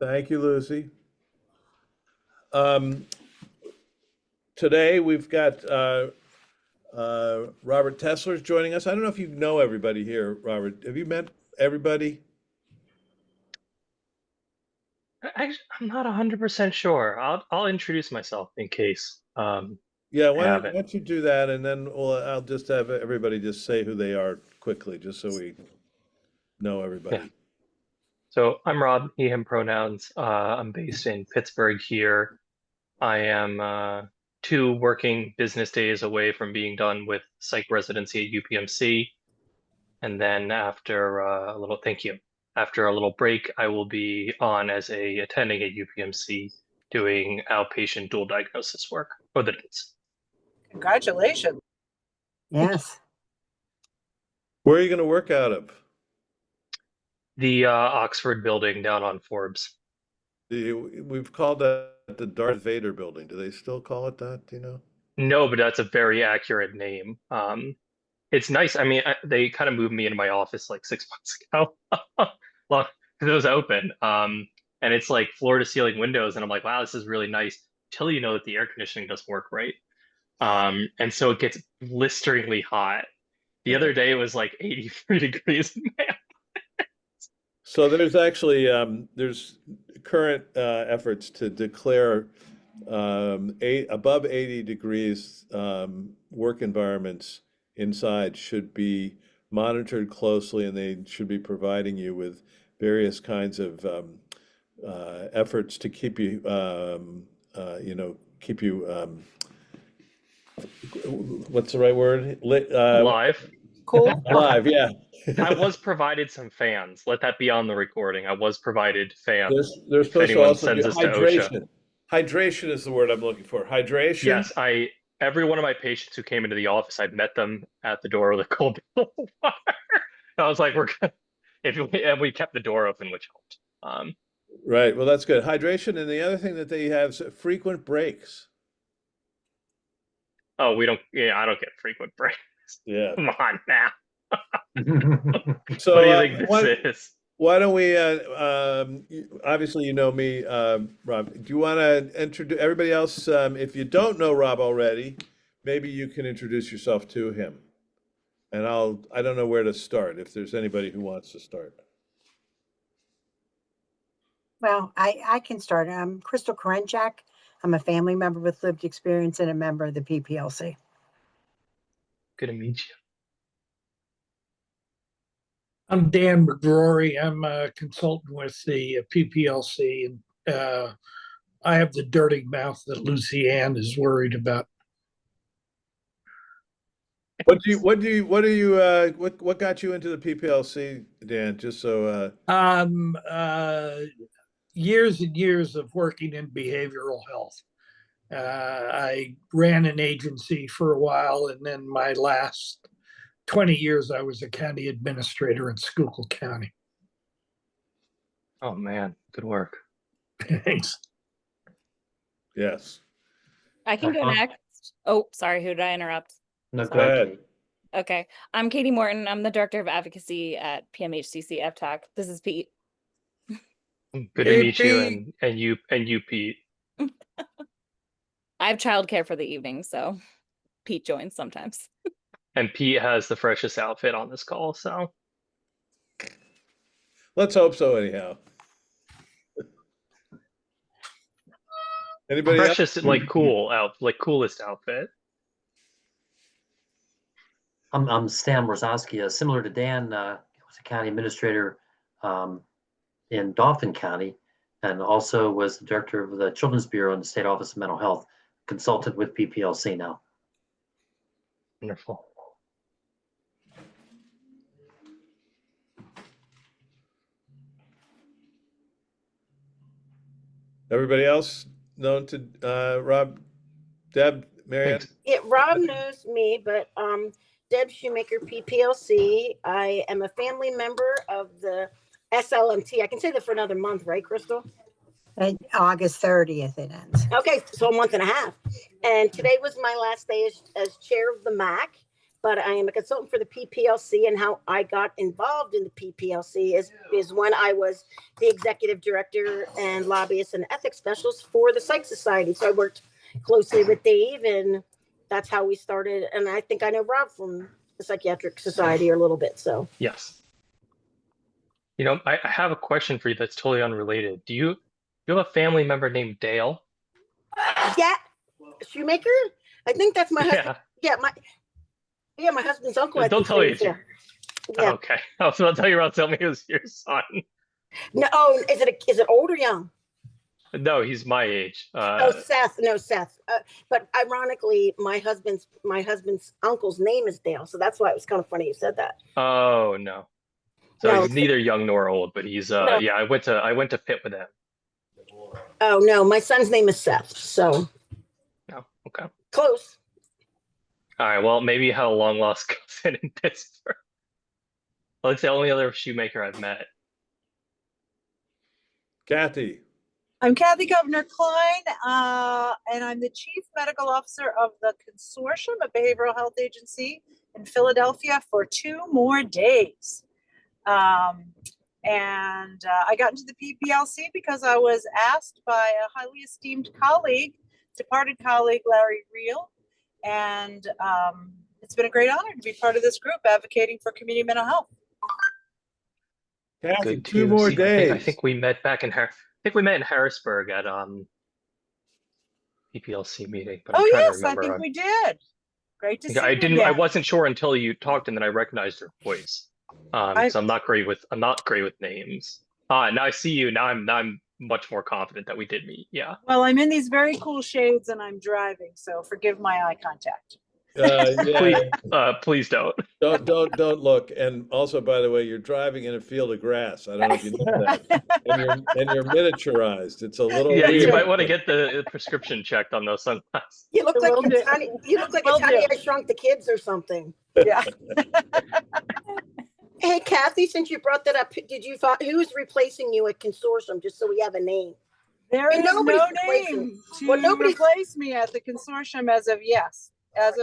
Thank you, Lucy. Um, Today we've got Robert Tessler's joining us. I don't know if you know everybody here, Robert. Have you met everybody? I'm not 100% sure. I'll introduce myself in case Yeah, I why haven't. don't you do that, and then I'll just have everybody just say who they are quickly, just so we know Yeah. everybody. So I'm Rob, he, him pronouns. I'm based in Pittsburgh here. I am 2 working business days away from being done with psych residency at UPMC. And then after thank you. After a little break, I will be on as a attending at UPMC doing outpatient dual diagnosis work for the days. Congratulations. Yes. Where are you going to work out of? The Oxford building down on Forbes. We've called that the Darth Vader building. Do they still call it that? Do you know? No, but that's a very accurate name. It's nice. I mean, they kind of moved me into my office like 6 months ago. Well, because it was open. And it's like floor to ceiling windows, and I'm like, wow, this is really nice. Till you know that the air conditioning doesn't work right. And so it gets blisteringly hot. The other day it was like 83 degrees in my So there's actually there's current efforts to declare above 80 degrees work environments inside should be monitored closely, and they should be providing you with various kinds of efforts to keep you, keep you, what's the right word? live. Cool. Alive, yeah. I was provided some fans. Let that be on the recording. I was provided fans. There's If supposed to anyone also be sends this to OSHA. hydration. Hydration is the word I'm looking for. Hydration? Yes, every one of my patients who came into the office, I'd met them at the door with a cold bottle of water. I was like, we're good. And we kept the door open, which helped. Right. Well, that's good. Hydration, and the other thing that they have is frequent breaks. Oh, I don't get frequent breaks. Yeah. Come on now. So What do you think this is? why don't we? Obviously, you know me, Rob. Do you want to introduce everybody else? If you don't know Rob already, maybe you can introduce yourself to him. And I don't know where to start. If there's anybody who wants to start. Well, I can start. I'm Crystal Korenchak. I'm a family member with lived experience and a member of the PPLC. Good to meet you. I'm Dan McGrory. I'm a consultant with the PPLC, and I have the dirty mouth that Lucy Ann is worried about. What got you into the PPLC, Dan? Just so. Years and years of working in behavioral health. I ran an agency for a while, and then my last 20 years, I was a county administrator in Schuylkill County. Oh man, good work. Thanks. Yes. I can go next. Oh, sorry. Who did I interrupt? No, go ahead. Okay. I'm Katie Morton. I'm the Director of Advocacy at PMHCC FTAC. This is Pete. Good to meet you, and you, Pete. I have childcare for the evening, so Pete joins sometimes. And Pete has the freshest outfit on this call, so. Let's hope so, anyhow. Anybody else? Freshest, like coolest outfit. I'm Stan Wrzowski. Similar to Dan, I was a county administrator in Dauphin County, and also was the director of the Children's Bureau in the State Office of Mental Health, consultant with PPLC now. Wonderful. Everybody else known to Rob, Deb, Marianne? Yeah, Rob knows me, but Deb Shoemaker, PPLC. I am a family member of the SLMT. I can say that for another month, right, Crystal? August 30th it ends. Okay, so a month and a half. And today was my last day as chair of the MAC. but I am a consultant for the PPLC, and how I got involved in the PPLC is when I was the executive director and lobbyist and ethics specialist for the Psych Society. So I worked closely with Dave, and that's how we started. And I think I know Rob from the Psychiatric Society a little bit. So Yes. You know, I have a question for you that's totally unrelated. Do you have a family member named Dale? yeah, Shoemaker. I think that's my husband. Yeah. My husband's uncle. I Don't think tell you. so. Yeah. Okay. I was about to tell you about, tell me it was your son. No. Oh, is it old or young? No, he's my age. Seth. No, Seth. But ironically, my husband's uncle's name is Dale, so that's why it was kind of funny you said that. Oh no. So No. he's neither young nor old, but he's No. yeah, I went to Pitt with him. Oh no, my son's name is Seth. So Oh, okay. close. All right. Well, maybe you had a long lost cousin in Pittsburgh. Well, it's the only other shoemaker I've met. Kathy. I'm Kathy Governor Klein, and I'm the Chief Medical Officer of the Consortium, a behavioral health agency in Philadelphia, for 2 more days. I got into the PPLC because I was asked by a highly esteemed colleague, departed colleague Larry Reel, and it's been a great honor to be part of this group advocating for community mental health. Kathy, Good 2 more see. days. I think we met back in Harrisburg at PPLC meeting. But I'm Oh trying to yes, I remember. think we did. Great to see I you didn't. I again. wasn't sure until you talked, and then I recognized your voice. So I'm not great with names. Now I see you. Now I'm much more confident that we did meet. Yeah. Well, I'm in these very cool shades and I'm driving, so forgive my eye contact. Yeah, Please don't. don't look. And also, by the way, you're driving in a field of grass. I don't know if you know that. And you're miniaturized. It's a little Yeah, you weird. might want to get the prescription checked on those sunglasses. You look like Will do. it's honey. You look like Will it's Honey, do. I Shrunk the Kids or something. Yeah. Hey, Kathy, since you brought that up, did you find who's replacing you at Consortium? Just so we have a name. There And is nobody's no replacing- name to well, nobody's- replace me at the consortium as of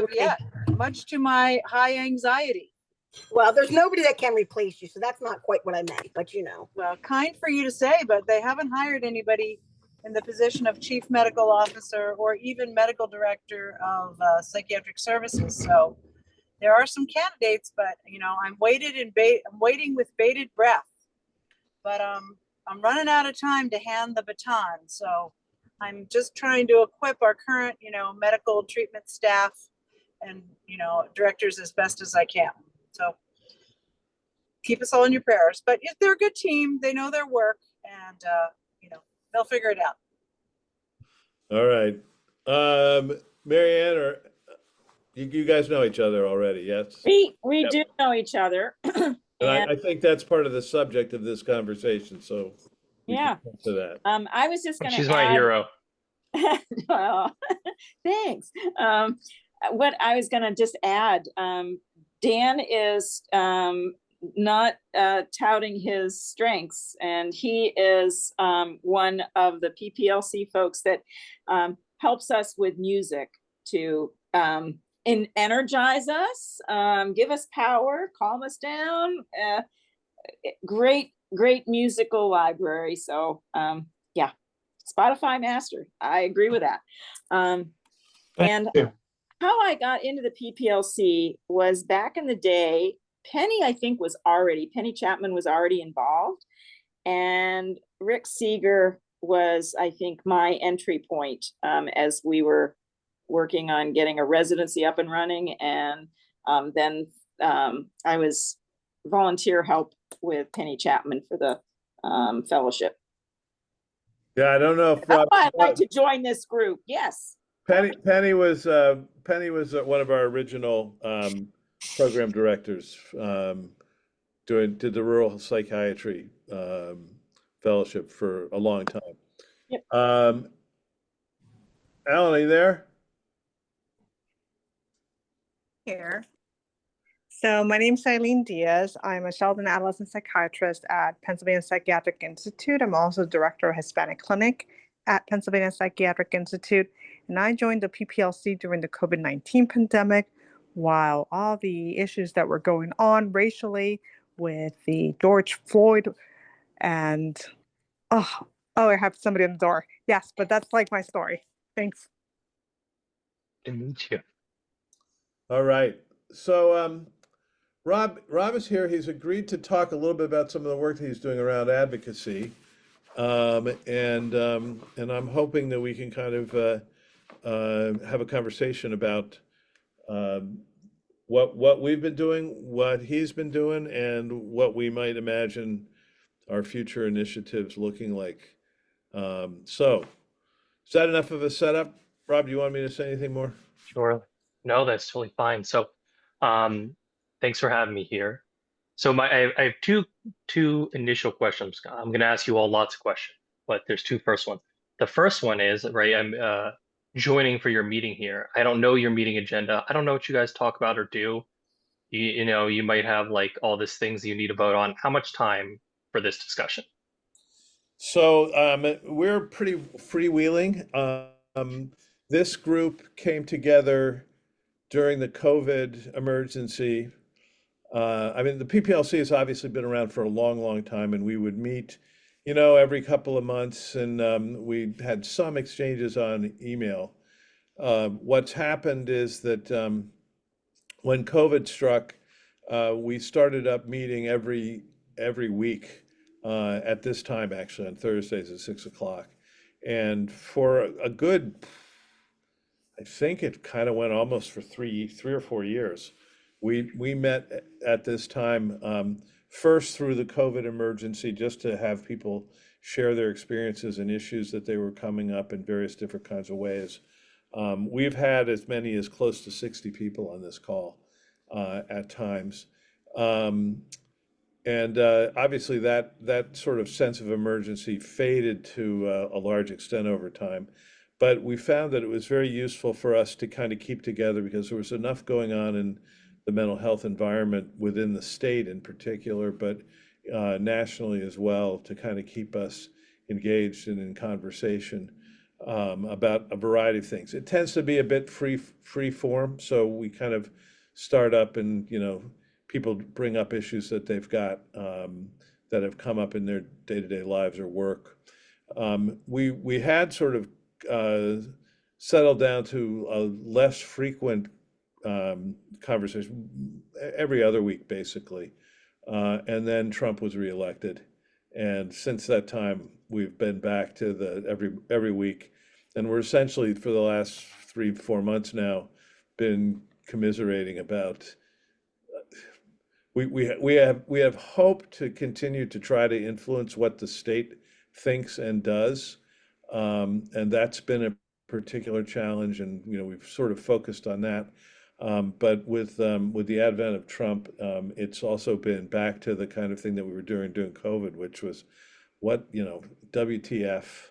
Okay. yet, much to my high anxiety. Well, there's nobody that can replace you, so that's not quite what I meant. But you know, Well, kind for you to say, but they haven't hired anybody in the position of chief medical officer or even medical director of psychiatric services. So there are some candidates, but you know, I'm waiting with bated breath. But I'm running out of time to hand the baton, so I'm just trying to equip our current, medical treatment staff and, directors as best as I can. So keep us all in your prayers. But they're a good team. They know their work, and they'll figure it out. All right. Marianne, or you guys know each other already, yes? We Yep. do know each other. And I think that's part of the subject of this conversation, so we Yeah. can come to that. I was just going to She's my hero. Well, thanks. What I was going to just add, Dan is not touting his strengths, and he is one of the PPLC folks that helps us with music to energize us, give us power, calm us down. Great musical library. So yeah, Spotify master. I agree with that. And how I got into the PPLC was back in the day. Penny Chapman was already involved, and Rick Seeger was, I think, my entry point as we were working on getting a residency up and running. And then I was volunteer help with Penny Chapman for the fellowship. Yeah, I don't know if That's why I'd like to join this group. Yes. Penny was one of our original program directors, did the rural psychiatry fellowship for a long time. Yep. Alan, are you there? Here. So my name is Eileen Diaz. I'm a child and adolescent psychiatrist at Pennsylvania Psychiatric Institute. I'm also director of Hispanic Clinic at Pennsylvania Psychiatric Institute. And I joined the PPLC during the COVID-19 pandemic while all the issues that were going on racially with the George Floyd and oh, I have somebody on the door. Yes, but that's like my story. Thanks. To meet you. All right. So Rob is here. He's agreed to talk a little bit about some of the work that he's doing around advocacy. And I'm hoping that we can kind of have a conversation about what we've been doing, what he's been doing, and what we might imagine our future initiatives looking like. So, is that enough of a setup? Rob, do you want me to say anything more? Sure. No, that's totally fine. So, thanks for having me here. So I have two initial questions. I'm going to ask you all lots of questions, but there's two first ones. The first one is, right, I'm joining for your meeting here. I don't know your meeting agenda. I don't know what you guys talk about or do. You know, you might have like all these things you need to vote on. How much time for this discussion? So we're pretty freewheeling. This group came together during the COVID emergency. I mean, the PPLC has obviously been around for a long, long time, and we would meet, you know, every couple of months, and we had some exchanges on email. What's happened is that when COVID struck, we started up meeting every week at this time, actually on Thursdays at 6 o'clock, and for a good, I think it kind of went almost for three or 4 years. We met at this time first through the COVID emergency, just to have people share their experiences and issues that they were coming up in various different kinds of ways. We've had as many as close to 60 people on this call at times. And obviously that sort of sense of emergency faded to a large extent over time. But we found that it was very useful for us to kind of keep together because there was enough going on in the mental health environment within the state in particular, but nationally as well, to kind of keep us engaged and in conversation about a variety of things. It tends to be a bit free form, so we kind of start up and, you know, people bring up issues that they've got that have come up in their day-to-day lives or work. We had sort of settled down to a less frequent conversation every other week, basically. And then Trump was reelected. And since that time, we've been back to the every week. And we're essentially, for the last 3-4 months now, been commiserating about we have hope to continue to try to influence what the state thinks and does, and that's been a particular challenge, and you know we've sort of focused on that. But with the advent of Trump, it's also been back to the kind of thing that we were doing during COVID, which was what, you know, WTF?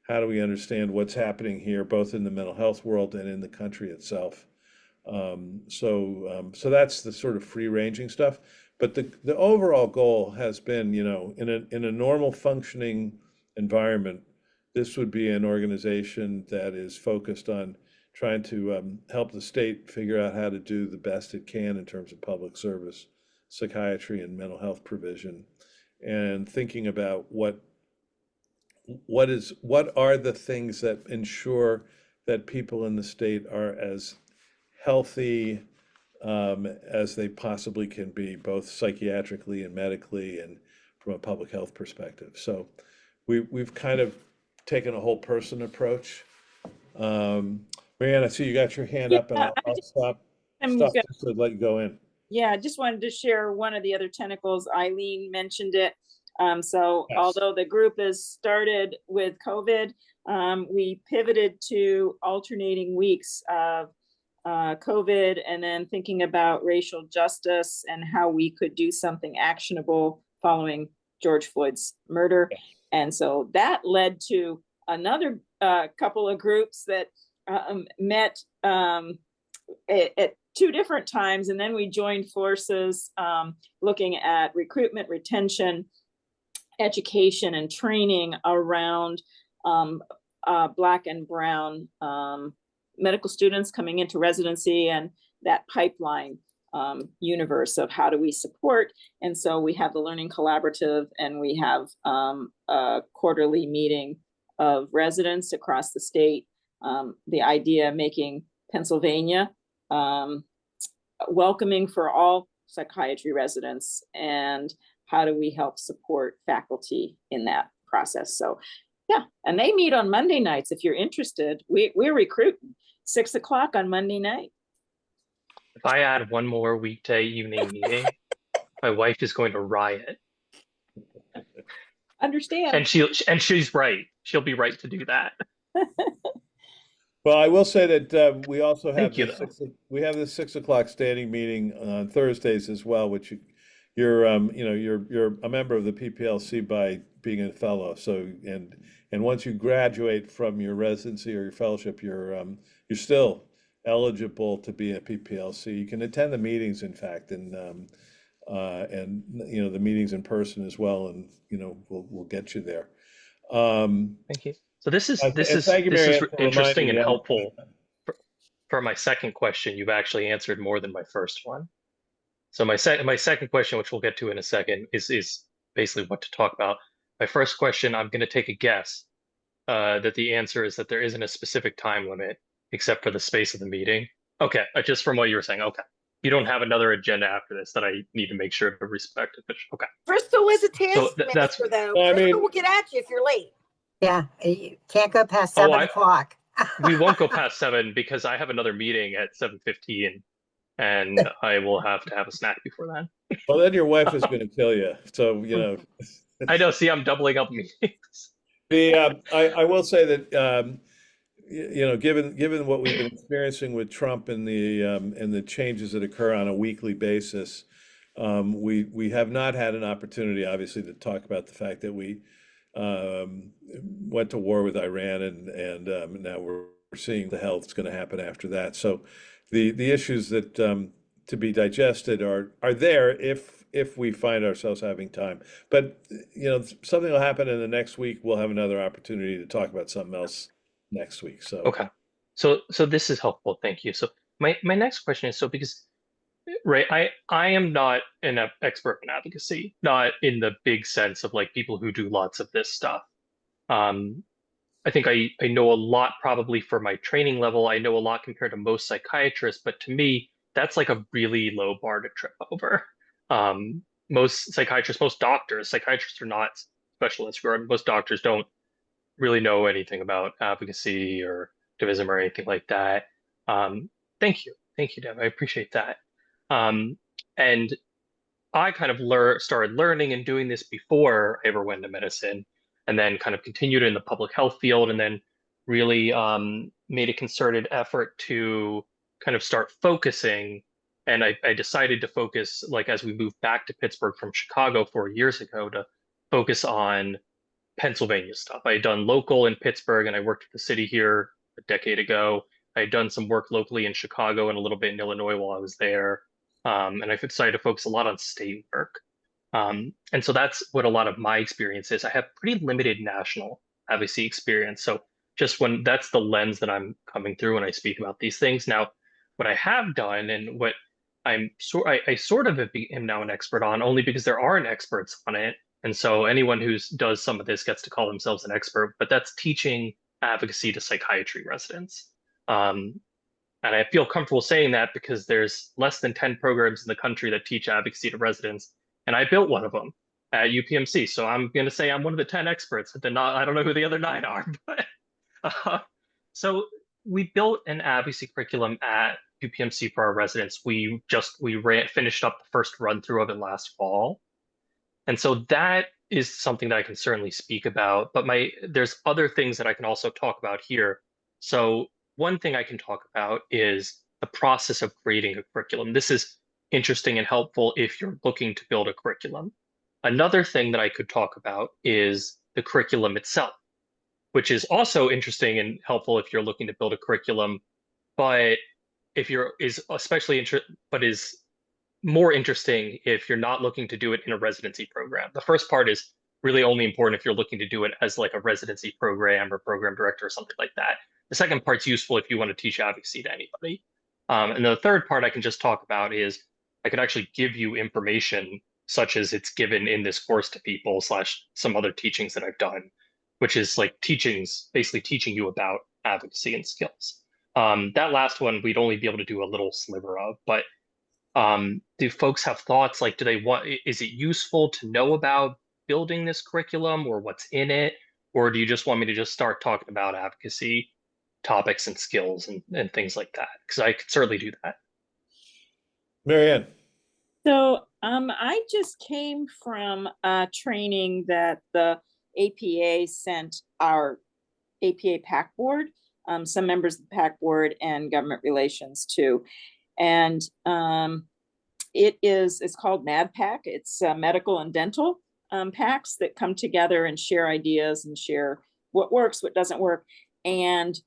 How do we understand what's happening here, both in the mental health world and in the country itself? So that's the sort of free-ranging stuff. But the overall goal has been, you know, in a normal functioning environment, this would be an organization that is focused on trying to help the state figure out how to do the best it can in terms of public service, psychiatry, and mental health provision, and thinking about what are the things that ensure that people in the state are as healthy as they possibly can be, both psychiatrically and medically, and from a public health perspective. So we've kind of taken a whole person approach. Marianne, I see you got your hand up, and I'll stop just to let you go in. Yeah, I just wanted to share one of the other tentacles. Eileen mentioned it. So Yes. Although the group is started with COVID, we pivoted to alternating weeks of COVID, and then thinking about racial justice and how we could do something actionable following George Floyd's murder. And so that led to another couple of groups that met at 2 different times. And then we joined forces looking at recruitment, retention, education, and training around Black and Brown medical students coming into residency, and that pipeline universe of how do we support. And so we have the Learning Collaborative, and we have a quarterly meeting of residents across the state. The idea of making Pennsylvania welcoming for all psychiatry residents, and how do we help support faculty in that process. So yeah, and they meet on Monday nights. If you're interested, we're recruiting 6 o'clock on Monday night. If I add one more weekday evening meeting, my wife is going to riot. Understand. And she's right. She'll be right to do that. Well, I will say that we also have Thank you, we have the 6 o'clock standing meeting on Thursdays as well, which you're a member of the PPLC by being a fellow. So and once you graduate from your residency or your fellowship, you're still eligible to be a PPLC. You can attend the meetings, in fact, and the meetings in person as well, and we'll get you there. Thank you. So this is interesting and helpful. For my second question, you've actually answered more than my first one. So my second question, which we'll get to in a second, is basically what to talk about. My first question, I'm going to take a guess that the answer is that there isn't a specific time limit except for the space of the meeting. Okay, just from what you were saying. Okay, you don't have another agenda after this that I need to make sure to respect it. Okay. Bristol is a task So master, though. I mean, Bristol will get at you if you're late. Yeah, you can't go past 7 o'clock. We won't go past 7 because I have another meeting at 7:15, and I will have to have a snack before then. Well, then your wife is going to kill you. So I know. See, I'm doubling up meetings. I will say that given what we've been experiencing with Trump and the changes that occur on a weekly basis, we have not had an opportunity, obviously, to talk about the fact that we went to war with Iran, and now we're seeing the hell that's going to happen after that. So the issues that to be digested are there if we find ourselves having time. But something will happen in the next week. We'll have another opportunity to talk about something else next week. So okay, so this is helpful. Thank you. So my next question is, because I am not an expert in advocacy, not in the big sense of like people who do lots of this stuff. I think I know a lot probably for my training level. I know a lot compared to most psychiatrists, but to me, that's like a really low bar to trip over. Most psychiatrists, most doctors, psychiatrists are not specialists, or most doctors don't really know anything about advocacy or activism or anything like that. Thank you, Deb. I appreciate that. And I kind of started learning and doing this before I ever went into medicine, and then kind of continued in the public health field, and then really made a concerted effort to kind of start focusing. And I decided to focus, like as we moved back to Pittsburgh from Chicago 4 years ago, to focus on Pennsylvania stuff. I had done local in Pittsburgh, and I worked at the city here a decade ago. I had done some work locally in Chicago and a little bit in Illinois while I was there. And I decided to focus a lot on state work. And so that's what a lot of my experience is. I have pretty limited national advocacy experience. So just that's the lens that I'm coming through when I speak about these things. Now, what I have done, and what I sort of am now an expert on, only because there aren't experts on it. And so anyone who does some of this gets to call themselves an expert, but that's teaching advocacy to psychiatry residents. And I feel comfortable saying that because there's less than 10 programs in the country that teach advocacy to residents. And I built one of them at UPMC. So I'm going to say I'm one of the 10 experts. I don't know who the other 9 are. But so we built an advocacy curriculum at UPMC for our residents. We finished up the first run through of it last fall. And so that is something that I can certainly speak about. But there's other things that I can also talk about here. So one thing I can talk about is the process of creating a curriculum. This is interesting and helpful if you're looking to build a curriculum. Another thing that I could talk about is the curriculum itself, which is also interesting and helpful if you're looking to build a curriculum, but is more interesting if you're not looking to do it in a residency program. The first part is really only important if you're looking to do it as like a residency program or program director or something like that. The second part's useful if you want to teach advocacy to anybody. And the third part I can just talk about is I could actually give you information such as it's given in this course to people / some other teachings that I've done, which is like teachings, basically teaching you about advocacy and skills. That last one, we'd only be able to do a little sliver of, but do folks have thoughts? Like, do they want, is it useful to know about building this curriculum or what's in it? Or do you just want me to just start talking about advocacy topics and skills and things like that? Because I could certainly do that. Marianne. So I just came from training that the APA sent our APA PAC board, some members of the PAC board and government relations too. And it's called MADPAC. It's medical and dental PACs that come together and share ideas and share what works, what doesn't work. And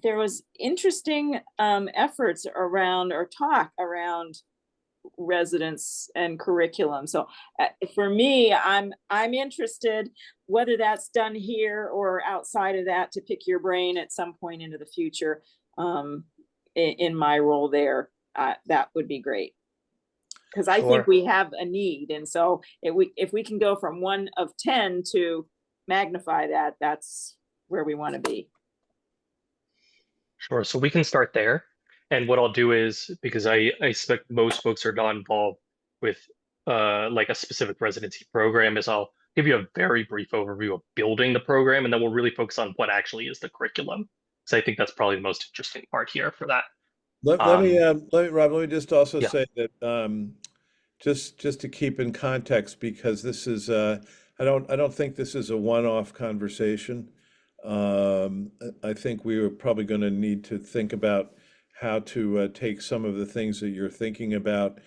there was interesting efforts around or talk around residents and curriculum. So for me, I'm interested whether that's done here or outside of that, to pick your brain at some point into the future in my role there. That would be great, because I think we have a need. And so if we can go from 1 of 10 to magnify that, that's where we want to be. Sure. So we can start there. And what I'll do is, because I expect most folks are not involved with like a specific residency program, is I'll give you a very brief overview of building the program, and then we'll really focus on what actually is the curriculum. So I think that's probably the most interesting part here for that. Let me, Rob, let me just also Yeah. say that just to keep in context, because this is I don't think this is a one-off conversation. I think we are probably going to need to think about how to take some of the things that you're thinking about.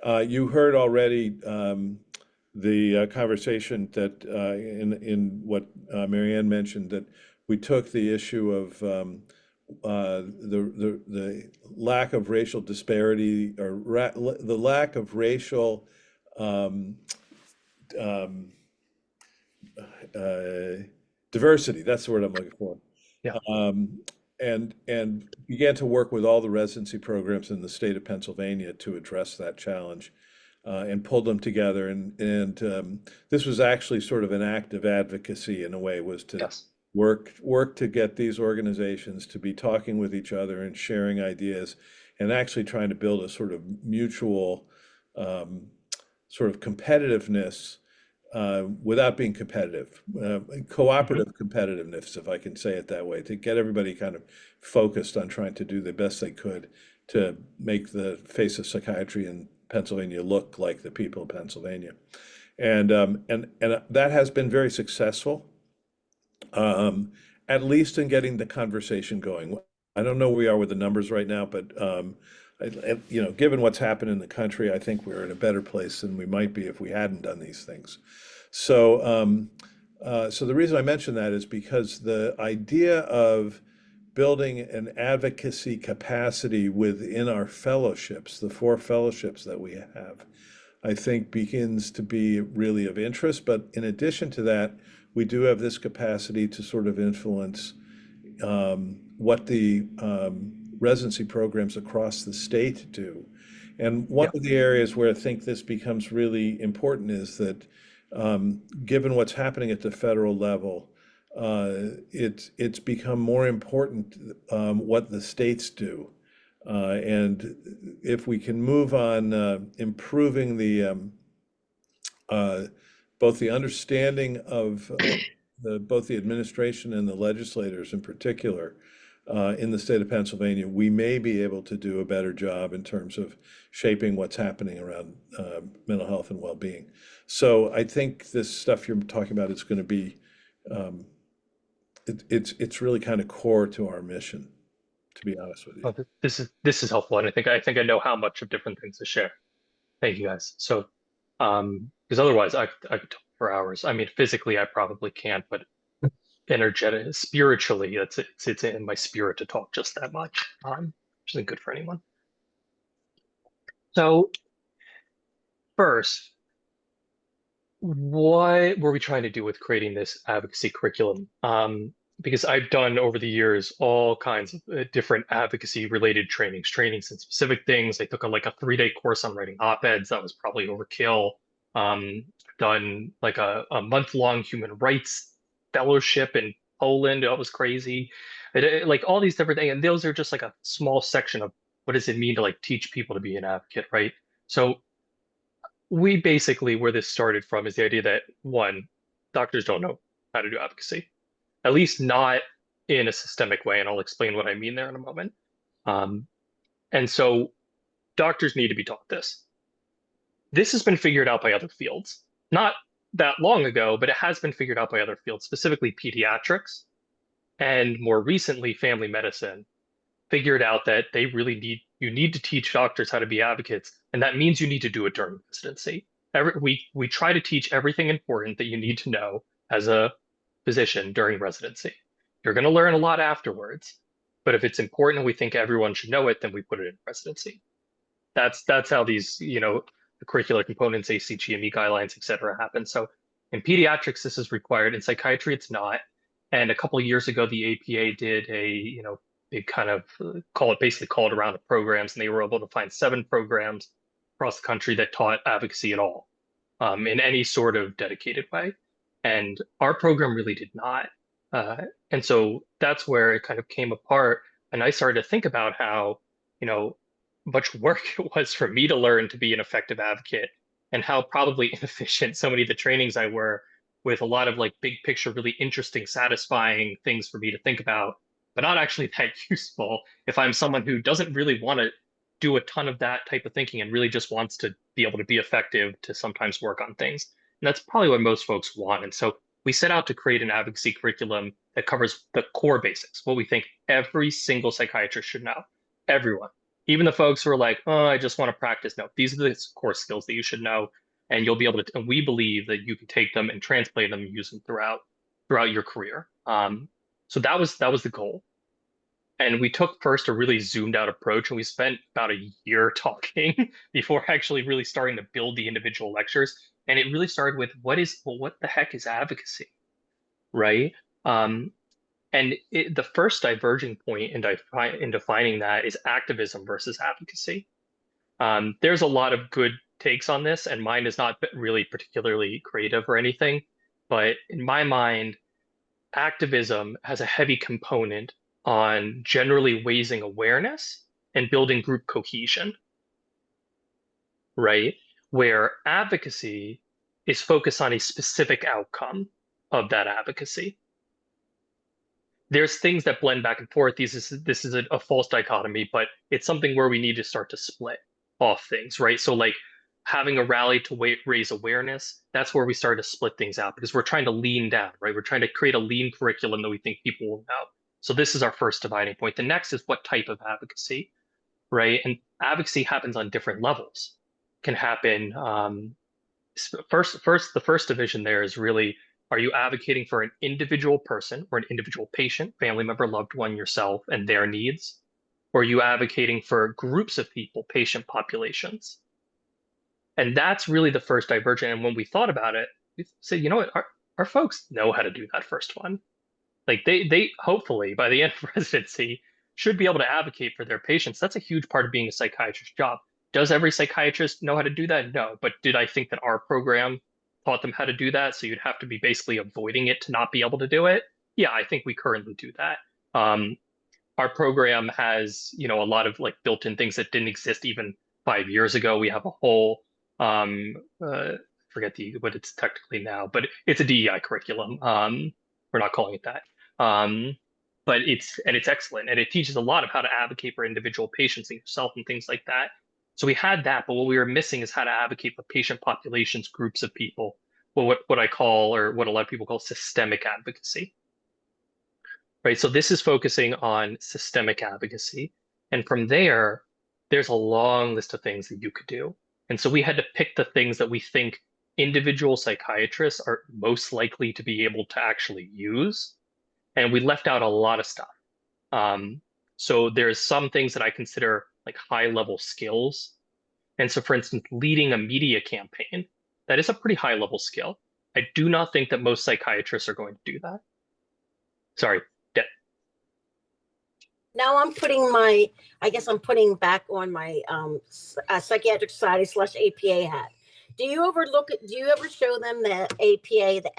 You heard already the conversation that in what Marianne mentioned, that we took the issue of the lack of racial disparity, or the lack of racial diversity. That's the word I'm looking for. Yeah. And began to work with all the residency programs in the state of Pennsylvania to address that challenge, and pulled them together. And this was actually sort of an act of advocacy in a way, was to Yes. work to get these organizations to be talking with each other and sharing ideas, and actually trying to build a sort of mutual sort of competitiveness without being competitive, cooperative competitiveness, if I can say it that way, to get everybody kind of focused on trying to do the best they could to make the face of psychiatry in Pennsylvania look like the people of Pennsylvania. And that has been very successful, at least in getting the conversation going. I don't know where we are with the numbers right now, but you know, given what's happened in the country, I think we're in a better place than we might be if we hadn't done these things. So, so the reason I mention that is because the idea of building an advocacy capacity within our fellowships, the 4 fellowships that we have, I think begins to be really of interest. But in addition to that, we do have this capacity to sort of influence what the residency programs across the state do. And one of the areas where I think this becomes really important is that given what's happening at the federal level, it's become more important what the states do. And if we can move on improving the both the understanding of both the administration and the legislators in particular in the state of Pennsylvania, we may be able to do a better job in terms of shaping what's happening around mental health and well-being. So I think this stuff you're talking about is going to be, it's really kind of core to our mission, to be honest with you. Oh, this is helpful, and I think I know how much of different things to share. Thank you guys. So, because otherwise I could talk for hours. I mean, physically I probably can't, but energetic, spiritually, it's in my spirit to talk just that much, which isn't good for anyone. So, first, what were we trying to do with creating this advocacy curriculum? because I've done over the years all kinds of different advocacy related trainings in specific things. I took like a 3-day course on writing op-eds. That was probably overkill. Done like a month-long human rights fellowship in Poland. That was crazy. Like all these different things. And those are just like a small section of what does it mean to like teach people to be an advocate, right? So we basically, where this started from is the idea that one, doctors don't know how to do advocacy, at least not in a systemic way. And I'll explain what I mean there in a moment. And so doctors need to be taught this. This has been figured out by other fields, not that long ago, but it has been figured out by other fields, specifically pediatrics, and more recently, family medicine figured out that you need to teach doctors how to be advocates, and that means you need to do it during residency. We try to teach everything important that you need to know as a physician during residency. You're going to learn a lot afterwards, but if it's important and we think everyone should know it, then we put it in residency. That's how these, the curricular components, ACGME guidelines, et cetera, happen. So in pediatrics, this is required. In psychiatry, it's not. And a couple of years ago, the APA did a, big kind of basically called around the programs, and they were able to find 7 programs across the country that taught advocacy at all, in any sort of dedicated way. And our program really did not. And so that's where it kind of came apart. And I started to think about how, much work it was for me to learn to be an effective advocate, and how probably inefficient so many of the trainings I were, with a lot of like big picture, really interesting, satisfying things for me to think about, but not actually that useful if I'm someone who doesn't really want to do a ton of that type of thinking and really just wants to be able to be effective, to sometimes work on things. And that's probably what most folks want. And so we set out to create an advocacy curriculum that covers the core basics, what we think every single psychiatrist should know. Everyone, even the folks who are like, oh, I just want to practice. No, these are the core skills that you should know. And you'll be able to, and we believe that you can take them and translate them and use them throughout your career. So that was the goal. And we took first a really zoomed out approach, and we spent about a year talking before actually really starting to build the individual lectures. And it really started with what the heck is advocacy, right? And the first diverging point in defining that is activism versus advocacy. There's a lot of good takes on this, and mine is not really particularly creative or anything. But in my mind, activism has a heavy component on generally raising awareness and building group cohesion, right? Where advocacy is focused on a specific outcome of that advocacy. There's things that blend back and forth. This is a false dichotomy, but it's something where we need to start to split off things, right? So like having a rally to raise awareness, that's where we start to split things out, because we're trying to lean down, right? We're trying to create a lean curriculum that we think people will know. So this is our first dividing point. The next is what type of advocacy, right? And advocacy happens on different levels. Can happen, the first division there is really, are you advocating for an individual person or an individual patient, family member, loved one, yourself, and their needs? Or are you advocating for groups of people, patient populations? And that's really the first divergent. And when we thought about it, we said, you know what, our folks know how to do that first one. Like they hopefully by the end of residency should be able to advocate for their patients. That's a huge part of being a psychiatrist's job. Does every psychiatrist know how to do that? No. But did I think that our program taught them how to do that? So you'd have to be basically avoiding it to not be able to do it? Yeah, I think we currently do that. Our program has, a lot of like built-in things that didn't exist even 5 years ago. We have a whole, forget what it's technically now, but it's a DEI curriculum. We're not calling it that. But it's excellent, and it teaches a lot of how to advocate for individual patients and yourself and things like that. So we had that, but what we were missing is how to advocate for patient populations, groups of people. Well, what I call, or what a lot of people call, systemic advocacy. Right. So this is focusing on systemic advocacy, and from there's a long list of things that you could do. And so we had to pick the things that we think individual psychiatrists are most likely to be able to actually use. And we left out a lot of stuff. So there's some things that I consider like high level skills. And so for instance, leading a media campaign, that is a pretty high level skill. I do not think that most psychiatrists are going to do that. Sorry, Now I'm putting I guess I'm putting back on my psychiatric society / APA hat. Do you ever show them the APA, the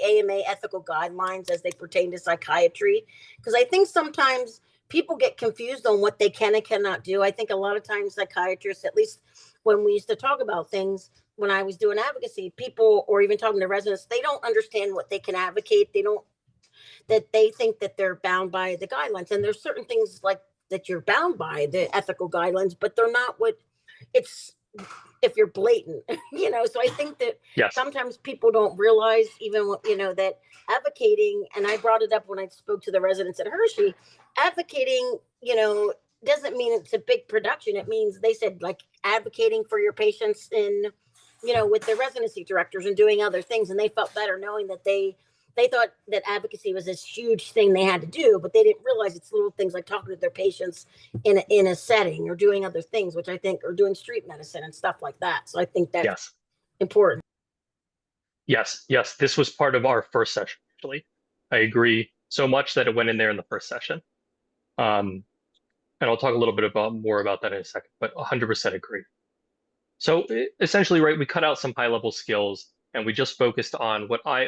AMA ethical guidelines as they pertain to psychiatry? Because I think sometimes people get confused on what they can and cannot do. I think a lot of times psychiatrists, at least when we used to talk about things, when I was doing advocacy, people, or even talking to residents, they don't understand what they can advocate. They think that they're bound by the guidelines, and there's certain things like that you're bound by the ethical guidelines, but they're not what it's if you're blatant, So I think that Yes. sometimes people don't realize even that advocating, and I brought it up when I spoke to the residents at Hershey, advocating, doesn't mean it's a big production. It means they said like advocating for your patients in, with their residency directors and doing other things. And they felt better knowing that they thought that advocacy was this huge thing they had to do, but they didn't realize it's little things like talking to their patients in a setting or doing other things, which I think are doing street medicine and stuff like that. So I think that's Yes. important. Yes. This was part of our first session, actually. I agree so much that it went in there in the first session. And I'll talk a little bit more about that in a second, but 100% agree. So essentially, right, we cut out some high-level skills and we just focused on what I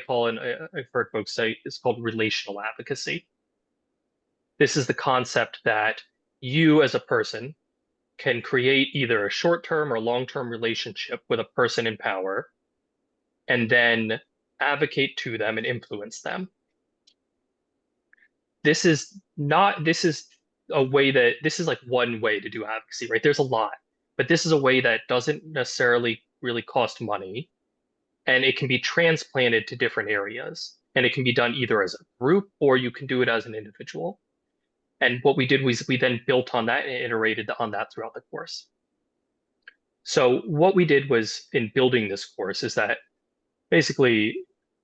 call, and I've heard folks say, is called relational advocacy. This is the concept that you as a person can create either a short-term or long-term relationship with a person in power and then advocate to them and influence them. This is like one way to do advocacy, right? There's a lot, but this is a way that doesn't necessarily really cost money, and it can be transplanted to different areas, and it can be done either as a group or you can do it as an individual. And what we did was we then built on that and iterated on that throughout the course. So what we did was, in building this course, is that basically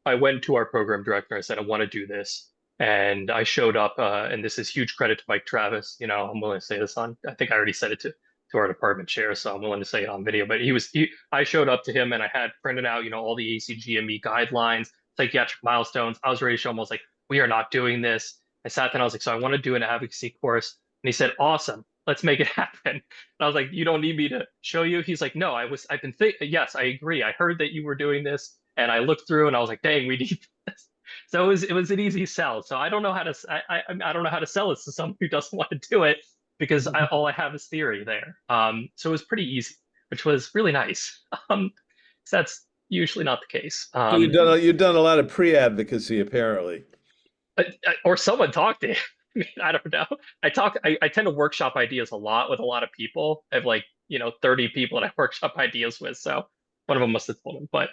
I went to our program director and I said, I want to do this. And I showed up, and this is huge credit to Mike Travis. I'm willing to say this I think I already said it to our department chair, so I'm willing to say it on video, but I showed up to him and I had printed out, all the ACGME guidelines, psychiatric milestones. I was ready to show him. I was like, we are not doing this. I sat there and I was like, so I want to do an advocacy course. And he said, awesome, let's make it happen. And I was like, you don't need me to show you? He's like, no, yes, I agree. I heard that you were doing this. And I looked through and I was like, dang, we need this. So it was an easy sell. So I don't know how to sell this to someone who doesn't want to do it, because all I have is theory there. So it was pretty easy, which was really nice. So that's usually not the case. So you've done a lot of pre-advocacy, apparently. Or someone talked to him. I mean, I don't know. I tend to workshop ideas a lot with a lot of people. I have 30 people that I workshop ideas with. So one of them must have told him, but.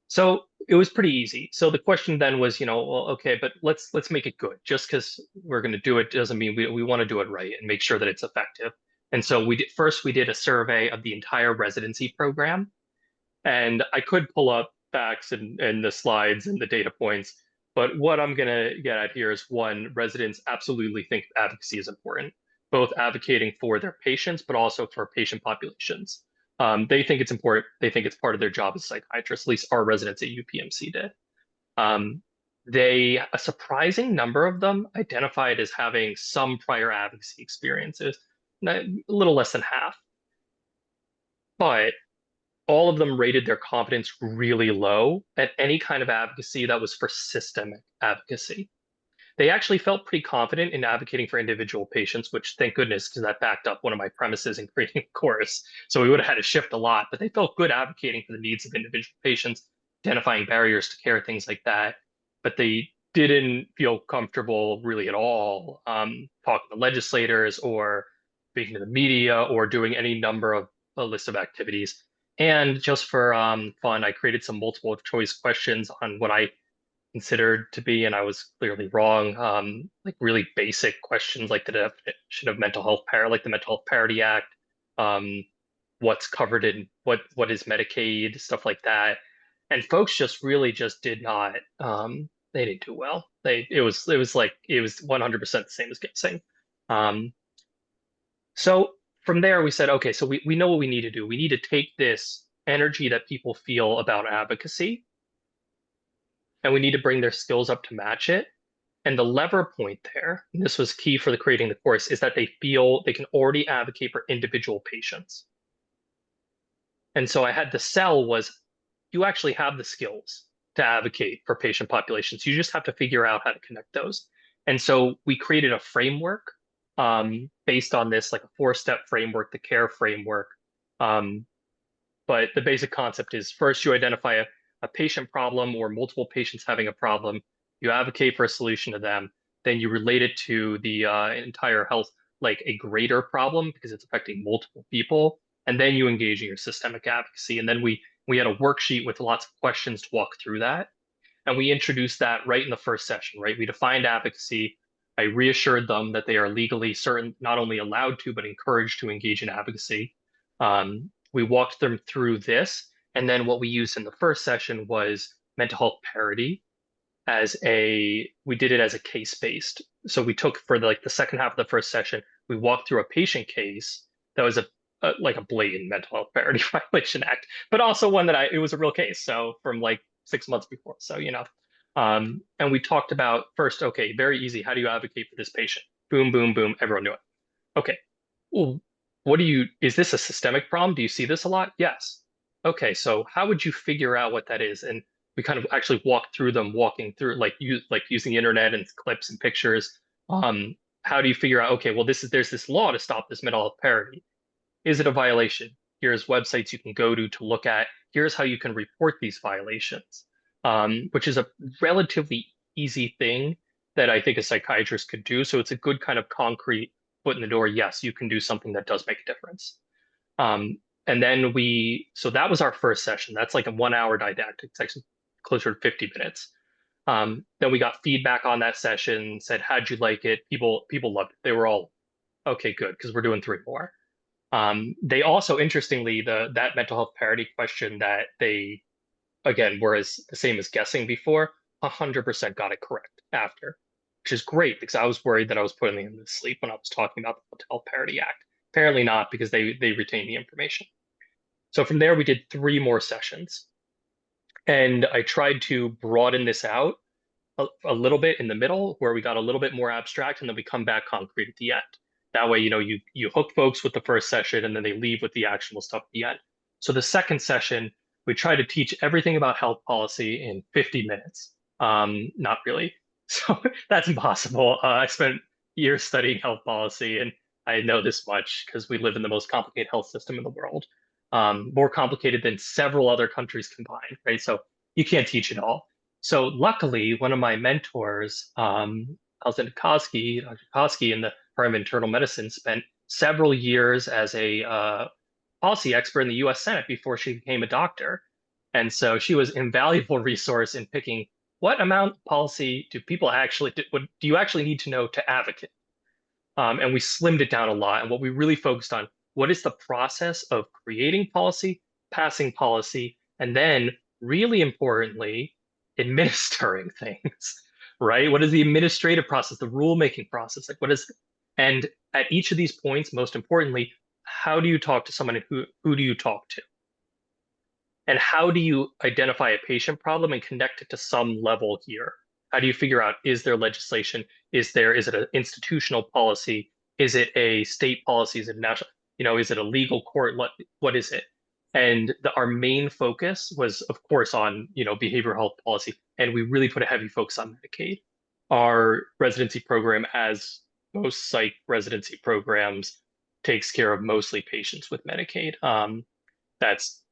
So it was pretty easy. So the question then was, well, okay, but let's make it good. Just because we're going to do it doesn't mean we want to do it right and make sure that it's effective. And so we did a survey of the entire residency program. And I could pull up facts and the slides and the data points. But what I'm going to get at here is, one, residents absolutely think advocacy is important, both advocating for their patients, but also for patient populations. They think it's important. They think it's part of their job as psychiatrists. At least our residents at UPMC did. A surprising number of them identified as having some prior advocacy experiences, a little less than half. But all of them rated their confidence really low at any kind of advocacy that was for systemic advocacy. They actually felt pretty confident in advocating for individual patients, which, thank goodness, because that backed up one of my premises in creating a course. So we would have had to shift a lot, but they felt good advocating for the needs of individual patients, identifying barriers to care, things like that. But they didn't feel comfortable really at all talking to legislators or speaking to the media or doing any number of a list of activities. And just for fun, I created some multiple choice questions on what I considered to be, and I was clearly wrong, like really basic questions like the definition of mental health like the Mental Health Parity Act, what's covered in what is Medicaid, stuff like that. And folks just really just did not, they didn't do well. It was 100% the same as guessing. So from there we said, okay, so we know what we need to do. We need to take this energy that people feel about advocacy, and we need to bring their skills up to match it. And the lever point there, and this was key for creating the course, is that they feel they can already advocate for individual patients. And so I had the sell was, you actually have the skills to advocate for patient populations. You just have to figure out how to connect those. And so we created a framework based on this, like a 4-step framework, the CARE framework. But the basic concept is, first you identify a patient problem or multiple patients having a problem. You advocate for a solution to them. Then you relate it to the entire health, like a greater problem because it's affecting multiple people. And then you engage in your systemic advocacy. And then we had a worksheet with lots of questions to walk through that. And we introduced that right in the first session, right? We defined advocacy. I reassured them that they are legally certain, not only allowed to, but encouraged to engage in advocacy. We walked them through this. And then what we used in the first session was mental health parity we did it as a case-based. So we took for the second half of the first session, we walked through a patient case that was like a blatant mental health parity violation act, but also one that it was a real case. So from like 6 months before. So, and we talked about first, okay, very easy. How do you advocate for this patient? Boom, boom, boom. Everyone knew it. Okay. Well, is this a systemic problem? Do you see this a lot? Yes. Okay. So how would you figure out what that is? And we kind of actually walked through them, walking through like using the internet and clips and pictures. How do you figure out, okay, well, there's this law to stop this mental health parity. Is it a violation? Here's websites you can go to look at. Here's how you can report these violations, which is a relatively easy thing that I think a psychiatrist could do. So it's a good kind of concrete foot in the door. Yes, you can do something that does make a difference. And then so that was our first session. That's like a 1-hour didactic section, closer to 50 minutes. Then we got feedback on that session, said, how'd you like it? People loved it. They were all, okay, good, because we're doing 3 more. They also, interestingly, that mental health parity question that they, again, were the same as guessing before, 100% got it correct after, which is great because I was worried that I was putting them to sleep when I was talking about the Mental Health Parity Act. Apparently not, because they retained the information. So from there, we did 3 more sessions. And I tried to broaden this out a little bit in the middle, where we got a little bit more abstract, and then we come back concrete at the end. That way, you hook folks with the first session, and then they leave with the actionable stuff at the end. So the second session, we try to teach everything about health policy in 50 minutes. Not really. So that's impossible. I spent years studying health policy, and I know this much because we live in the most complicated health system in the world, more complicated than several other countries combined, right? So you can't teach it all. So luckily, one of my mentors, Dr. Koski in the Department of Internal Medicine, spent several years as a policy expert in the US Senate before she became a doctor. And so she was an invaluable resource in picking what amount of policy do you actually need to know to advocate? And we slimmed it down a lot. And what we really focused on, what is the process of creating policy, passing policy, and then really importantly, administering things, right? What is the administrative process, the rulemaking process? Like, what is it? And at each of these points, most importantly, how do you talk to someone, and who do you talk to? And how do you identify a patient problem and connect it to some level here? How do you figure out, is there legislation? Is it an institutional policy? Is it a state policy? Is it national? Is it a legal court? What is it? And our main focus was, of course, on behavioral health policy, and we really put a heavy focus on Medicaid. Our residency program, as most psych residency programs, takes care of mostly patients with Medicaid. That's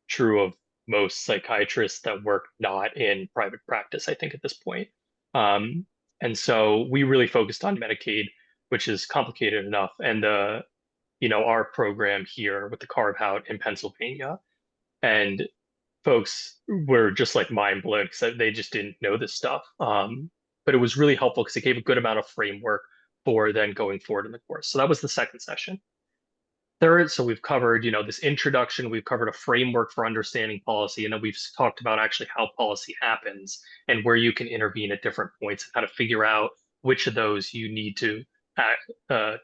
true of most psychiatrists that work not in private practice, I think, at this point. And so we really focused on Medicaid, which is complicated enough. And our program here with the carve out in Pennsylvania, and folks were just like mind blown because they just didn't know this stuff. But it was really helpful because it gave a good amount of framework for then going forward in the course. So that was the second session. Third, so we've covered, this introduction, we've covered a framework for understanding policy, and then we've talked about actually how policy happens and where you can intervene at different points and how to figure out which of those you need to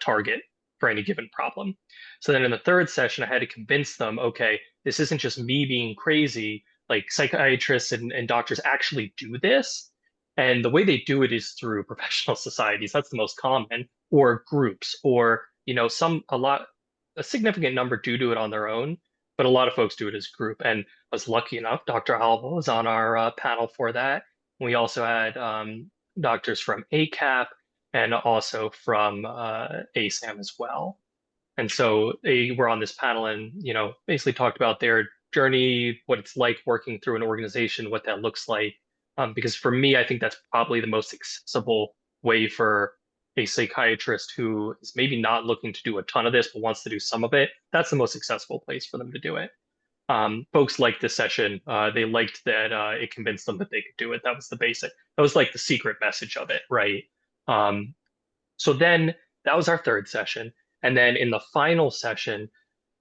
target for any given problem. So then in the third session, I had to convince them, okay, this isn't just me being crazy, like psychiatrists and doctors actually do this. And the way they do it is through professional societies. That's the most common, or groups, or a significant number do it on their own, but a lot of folks do it as a group. And I was lucky enough, Dr. Alva was on our panel for that. We also had doctors from ACAP and also from ASAM as well. And so they were on this panel and, basically talked about their journey, what it's like working through an organization, what that looks like. Because for me, I think that's probably the most accessible way for a psychiatrist who is maybe not looking to do a ton of this, but wants to do some of it. That's the most accessible place for them to do it. Folks liked this session. They liked that it convinced them that they could do it. That was that was like the secret message of it, right? So then that was our third session. And then in the final session,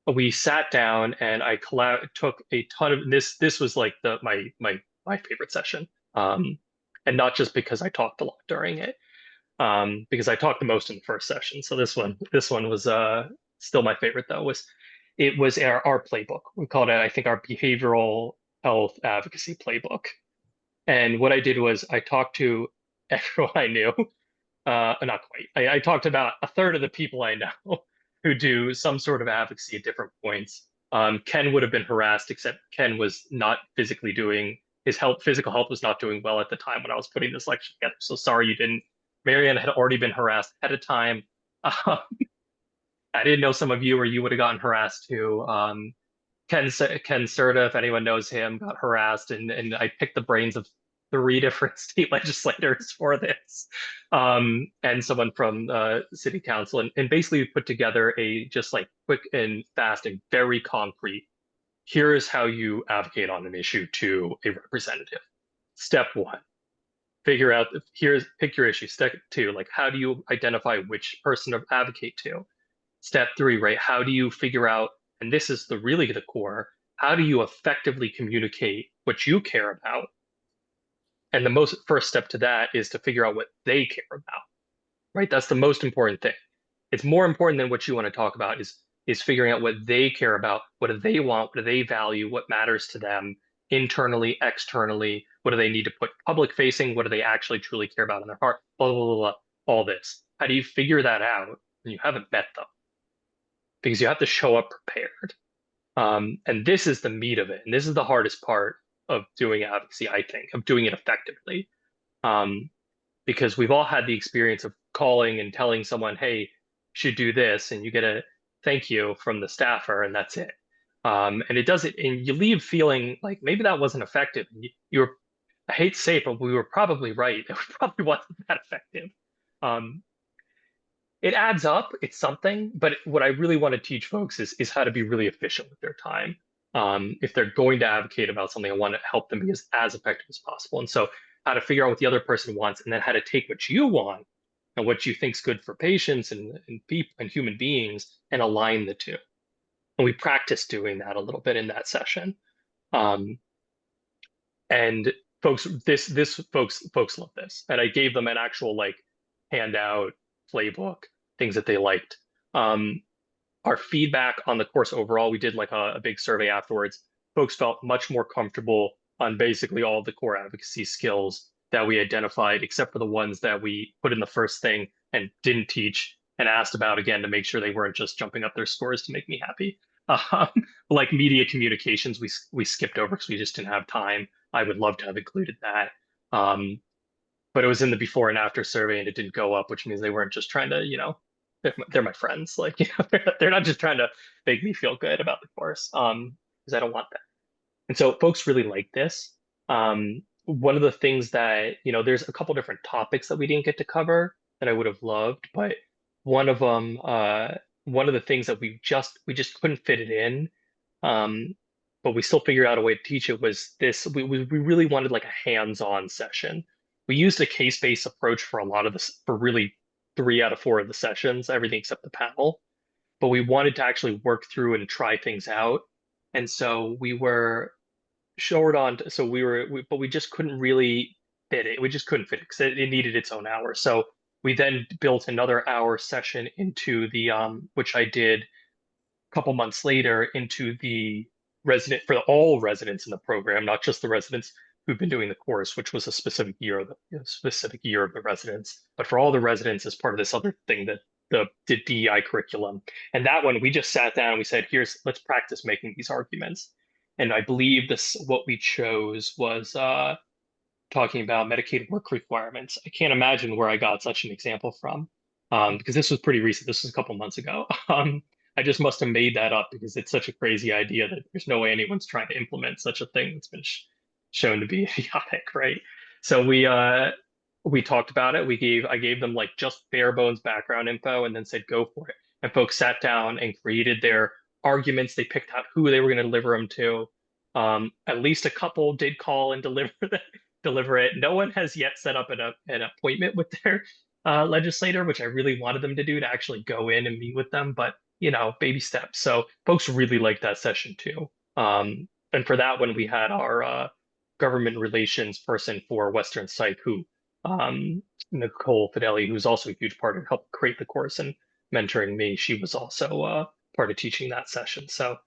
we sat down and I took a ton of this was like my favorite session. And not just because I talked a lot during it, because I talked the most in the first session. So this one was still my favorite though. It was our playbook. We called it, I think, our behavioral health advocacy playbook. And what I did was I talked to everyone I knew. Not quite. I talked about a third of the people I know who do some sort of advocacy at different points. Ken would have been harassed, except Ken was not physically doing his physical health was not doing well at the time when I was putting this lecture together. So sorry you didn't. Marianne had already been harassed ahead of time. I didn't know some of you, or you would have gotten harassed too. Ken Serta, if anyone knows him, got harassed, and I picked the brains of 3 different state legislators for this, and someone from city council, and basically we put together a just like quick and fast and very concrete, here is how you advocate on an issue to a representative. Step 1, pick your issue. Step 2, like how do you identify which person to advocate to? Step 3, right, how do you figure out, and this is really the core, how do you effectively communicate what you care about? And the first step to that is to figure out what they care about, right? That's the most important thing. It's more important than what you want to talk about is figuring out what they care about. What do they want? What do they value? What matters to them internally, externally? What do they need to put public facing? What do they actually truly care about in their heart? Blah, blah, blah, blah, all this. How do you figure that out when you haven't met them? Because you have to show up prepared. And this is the meat of it. And this is the hardest part of doing advocacy, I think, of doing it effectively. Because we've all had the experience of calling and telling someone, hey, you should do this, and you get a thank you from the staffer, and that's it. And it doesn't, and you leave feeling like maybe that wasn't effective. I hate to say it, but we were probably right. It probably wasn't that effective. It adds up, it's something, but what I really want to teach folks is how to be really efficient with their time. If they're going to advocate about something, I want to help them be as effective as possible. And so how to figure out what the other person wants, and then how to take what you want and what you think is good for patients and people and human beings and align the two. And we practiced doing that a little bit in that session. And folks love this. And I gave them an actual like handout, playbook, things that they liked. Our feedback on the course overall, we did like a big survey afterwards. Folks felt much more comfortable on basically all the core advocacy skills that we identified, except for the ones that we put in the first thing and didn't teach and asked about again to make sure they weren't just jumping up their scores to make me happy. Like media communications, we skipped over because we just didn't have time. I would love to have included that. But it was in the before and after survey and it didn't go up, which means they weren't just trying to, they're my friends. Like, they're not just trying to make me feel good about the course, because I don't want that. And so folks really like this. One of the things that, there's a couple different topics that we didn't get to cover that I would have loved, but one of them, one of the things that we just couldn't fit it in, but we still figured out a way to teach it was this. We really wanted like a hands-on session. We used a case-based approach for a lot of this, for really 3 out of 4 of the sessions, everything except the panel. But we wanted to actually work through and try things out. And so we were short on, but we just couldn't really fit it. We just couldn't fit it because it needed its own hour. So we then built another hour session into the, which I did a couple months later, into the for all residents in the program, not just the residents who've been doing the course, which was a specific year of the residents. But for all the residents, as part of this other thing, that the DEI curriculum, and that one we just sat down and we said, let's practice making these arguments. And I believe what we chose was talking about Medicaid work requirements. I can't imagine where I got such an example from, because this was pretty recent. This was a couple months ago. I just must have made that up because it's such a crazy idea that there's no way anyone's trying to implement such a thing that's been shown to be idiotic, right? So we talked about it. I gave them like just bare bones background info and then said, go for it. And folks sat down and created their arguments. They picked out who they were going to deliver them to. At least a couple did call and deliver it. No one has yet set up an appointment with their legislator, which I really wanted them to do, to actually go in and meet with them. But baby steps. So folks really liked that session too. And for that one, we had our government relations person for Western Psych, who Nicole Fideli, who's also a huge part of helping create the course and mentoring me. She was also part of teaching that session. So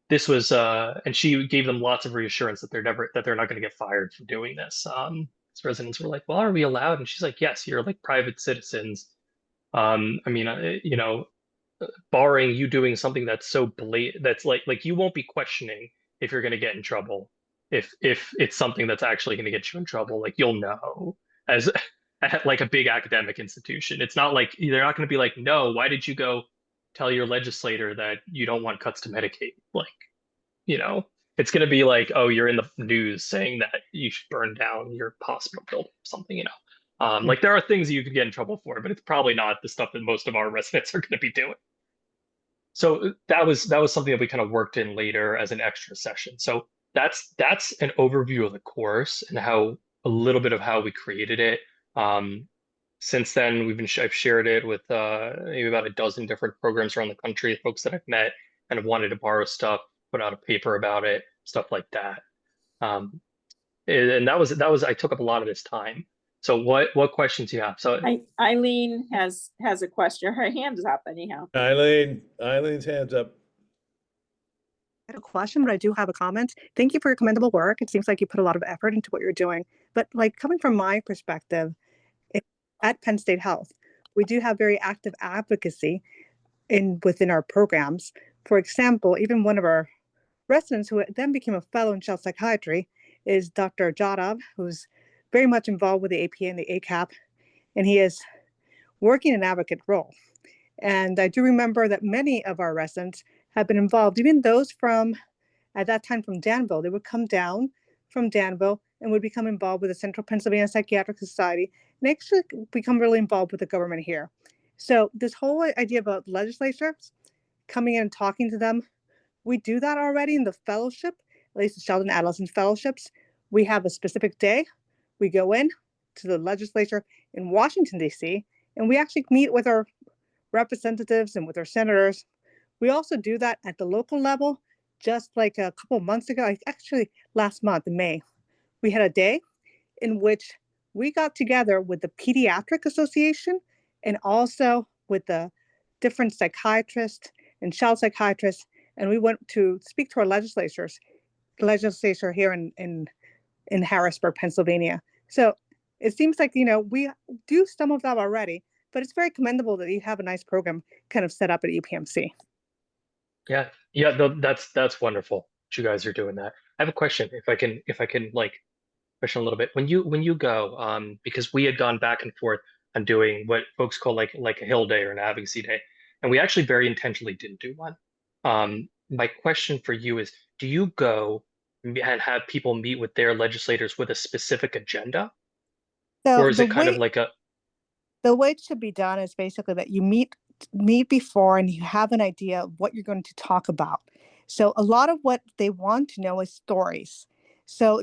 this was, and she gave them lots of reassurance that they're not going to get fired for doing this. So residents were like, well, are we allowed? And she's like, yes, you're like private citizens. Barring you doing something that's so blatant, that's like you won't be questioning if you're going to get in trouble. If it's something that's actually going to get you in trouble, like you'll know as at like a big academic institution. It's not like they're not going to be like, no, why did you go tell your legislator that you don't want cuts to Medicaid? Like, it's going to be like, oh, you're in the news saying that you should burn down your hospital building or something, Like there are things you could get in trouble for, but it's probably not the stuff that most of our residents are going to be doing. So that was something that we kind of worked in later as an extra session. So that's an overview of the course and a little bit of how we created it. Since then, I've shared it with maybe about a dozen different programs around the country, folks that I've met and have wanted to borrow stuff, put out a paper about it, stuff like that. And that was I took up a lot of this time. So what questions do you have? So Eileen has a question. Her hand is up anyhow. Eileen's hand's up. I had a question, but I do have a comment. Thank you for your commendable work. It seems like you put a lot of effort into what you're doing. But like coming from my perspective, at Penn State Health, we do have very active advocacy within our programs. For example, even one of our residents who then became a fellow in child psychiatry is Dr. Jadhav, who's very much involved with the APA and the ACAP, and he is working an advocate role. And I do remember that many of our residents have been involved, even those at that time from Danville. They would come down from Danville and would become involved with the Central Pennsylvania Psychiatric Society and actually become really involved with the government here. So this whole idea about legislatures coming in and talking to them, we do that already in the fellowship, at least the Child and Adolescent Fellowships. We have a specific day. We go in to the legislature in Washington, D.C., and we actually meet with our representatives and with our senators. We also do that at the local level. Just like a couple of months ago, actually last month in May, we had a day in which we got together with the Pediatric Association and also with the different psychiatrists and child psychiatrists, and we went to speak to our legislature here in Harrisburg, Pennsylvania. So it seems like, we do some of that already, but it's very commendable that you have a nice program kind of set up at UPMC. Yeah, that's wonderful that you guys are doing that. I have a question, if I can like question a little bit. When you go, because we had gone back and forth on doing what folks call like a Hill Day or an advocacy day, and we actually very intentionally didn't do one. My question for you is, do you go and have people meet with their legislators with a specific agenda? So or is it kind of like the way it should be done is basically that you meet before and you have an idea of what you're going to talk about. So a lot of what they want to know is stories. So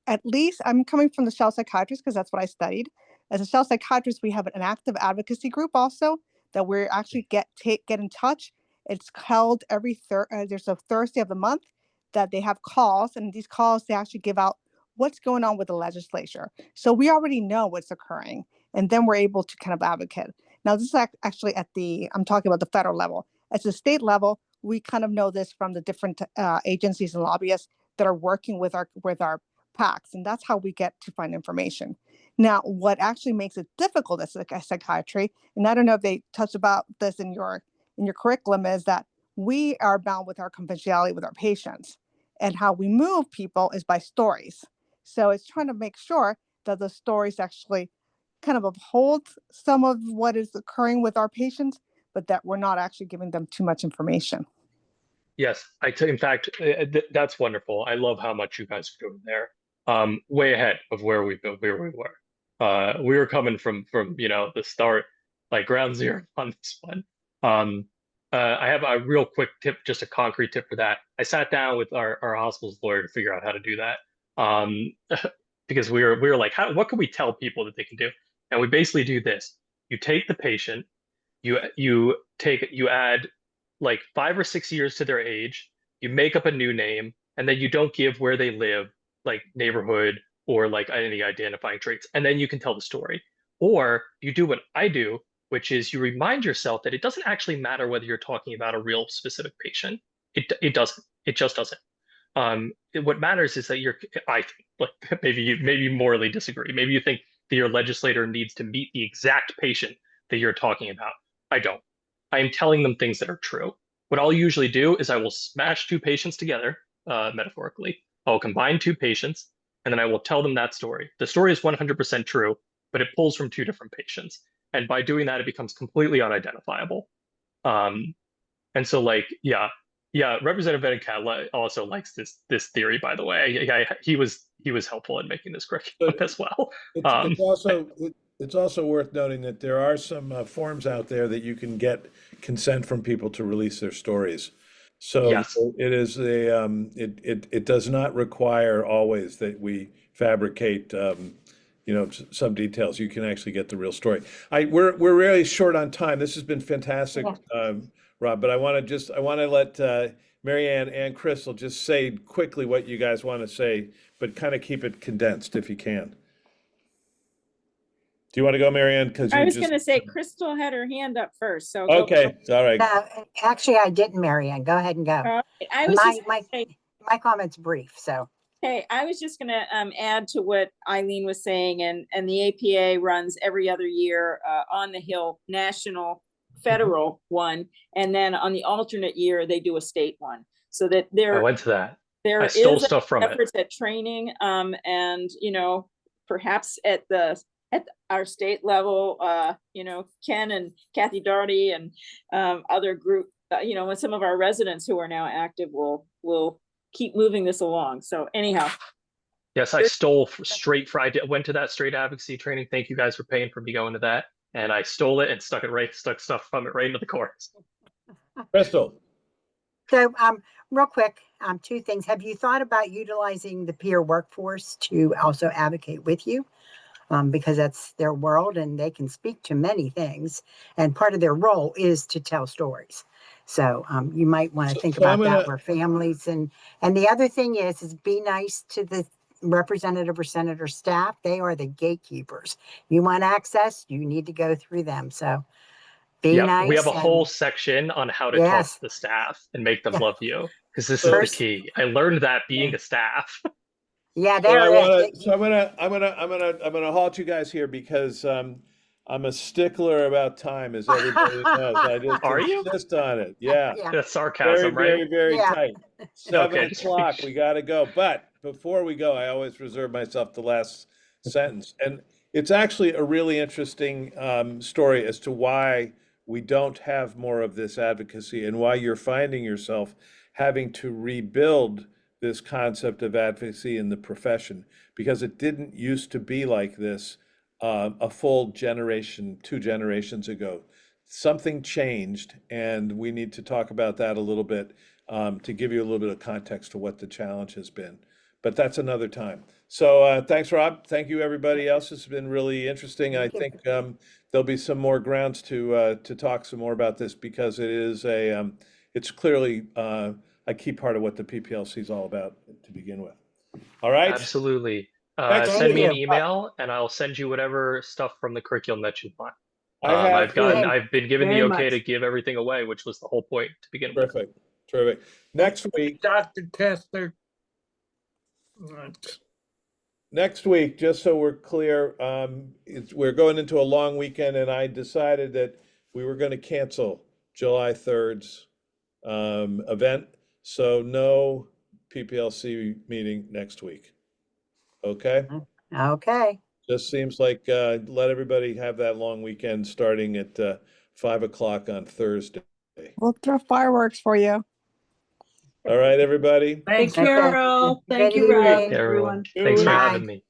at least I'm coming from the child psychiatrist because that's what I studied. As a child psychiatrist, we have an active advocacy group also that we're actually get in touch. It's held every there's a Thursday of the month that they have calls, and these calls they actually give out what's going on with the legislature. So we already know what's occurring, and then we're able to kind of advocate. Now, this is actually I'm talking about the federal level. At the state level, we kind of know this from the different agencies and lobbyists that are working with our packs, and that's how we get to find information. Now, what actually makes it difficult as a psychiatry, and I don't know if they touched about this in your curriculum, is that we are bound with our confidentiality with our patients, and how we move people is by stories. So it's trying to make sure that the stories actually kind of uphold some of what is occurring with our patients, but that we're not actually giving them too much information. Yes, in fact, that's wonderful. I love how much you guys are doing there. Way ahead of where we were. We were coming from the start, like ground zero on this one. I have a real quick tip, just a concrete tip for that. I sat down with our hospital's lawyer to figure out how to do that. Because we were like, what can we tell people that they can do? And we basically do this. You take the patient, you add like 5 or 6 years to their age, you make up a new name, and then you don't give where they live, like neighborhood or like any identifying traits, and then you can tell the story. Or you do what I do, which is you remind yourself that it doesn't actually matter whether you're talking about a real specific patient. It doesn't. It just doesn't. What matters is that I think, like maybe you morally disagree. Maybe you think that your legislator needs to meet the exact patient that you're talking about. I don't. I am telling them things that are true. What I'll usually do is I will smash 2 patients together, metaphorically. I'll combine 2 patients, and then I will tell them that story. The story is 100% true, but it pulls from 2 different patients. And by doing that, it becomes completely unidentifiable. And so like, yeah, Representative Venkat also likes this theory, by the way. He was helpful in making this curriculum as well. It's also worth noting that there are some forms out there that you can get consent from people to release their stories. So yes. it is it does not require always that we fabricate some details. You can actually get the real story. We're really short on time. This has been fantastic, Rob. But I want to let Marianne and Crystal just say quickly what you guys want to say, but kind of keep it condensed if you can. Do you want to go, Marianne? Because I was going to say Crystal had her hand up first. So okay, all right. Actually, I didn't, Marianne. Go ahead and go. I was my comment's brief. So. Hey, I was just going to add to what Eileen was saying, and the APA runs every other year on the Hill national federal one, and then on the alternate year they do a state one. So that I went to that. There I stole is stuff from efforts it. at training, and perhaps at our state level, Ken and Kathy Doherty and other group, and some of our residents who are now active will keep moving this along. So anyhow. Yes, I stole I went to that straight advocacy training. Thank you guys for paying for me going to that. And I stole it and stuck stuff from it right into the course. Crystal. So real quick, 2 things. Have you thought about utilizing the peer workforce to also advocate with you? Because that's their world and they can speak to many things. And part of their role is to tell stories. So you might want to think about that where families and the other thing is be nice to the representative or senator staff. They are the gatekeepers. You want access, you need to go through them. So be nice. We have a whole section on how to talk to the staff and make them love you, because this is the key. I learned that being a staff. Yeah, I'm gonna halt you guys here because I'm a stickler about time, as everybody knows. I just insist on it. Yeah. That's sarcasm, very, very tight. 7 o'clock, we got to go. But before we go, I always reserve myself the last sentence. And it's actually a really interesting story as to why we don't have more of this advocacy and why you're finding yourself having to rebuild this concept of advocacy in the profession, because it didn't used to be like this a full generation, 2 generations ago. Something changed, and we need to talk about that a little bit to give you a little bit of context to what the challenge has been. But that's another time. So thanks, Rob. Thank you, everybody else. It's been really interesting. I think there'll be some more grounds to talk some more about this, because it is it's clearly a key part of what the PPLC is all about to begin with. All right. Absolutely. Send me an email and I'll send you whatever stuff from the curriculum that you want. I've been given the okay to give everything away, which was the whole point to begin with. Terrific. Next week, Dr. Tessier. next week, just so we're clear, we're going into a long weekend, and I decided that we were going to cancel July 3rd's event. So no PPLC meeting next week. Okay? Okay. Just seems like let everybody have that long weekend starting at 5 o'clock on Thursday. We'll throw fireworks for you. All right, everybody. Take Okay. care, all. Thank Good you, Rob, evening. Yeah, everyone. everyone. Thanks for Bye. having me.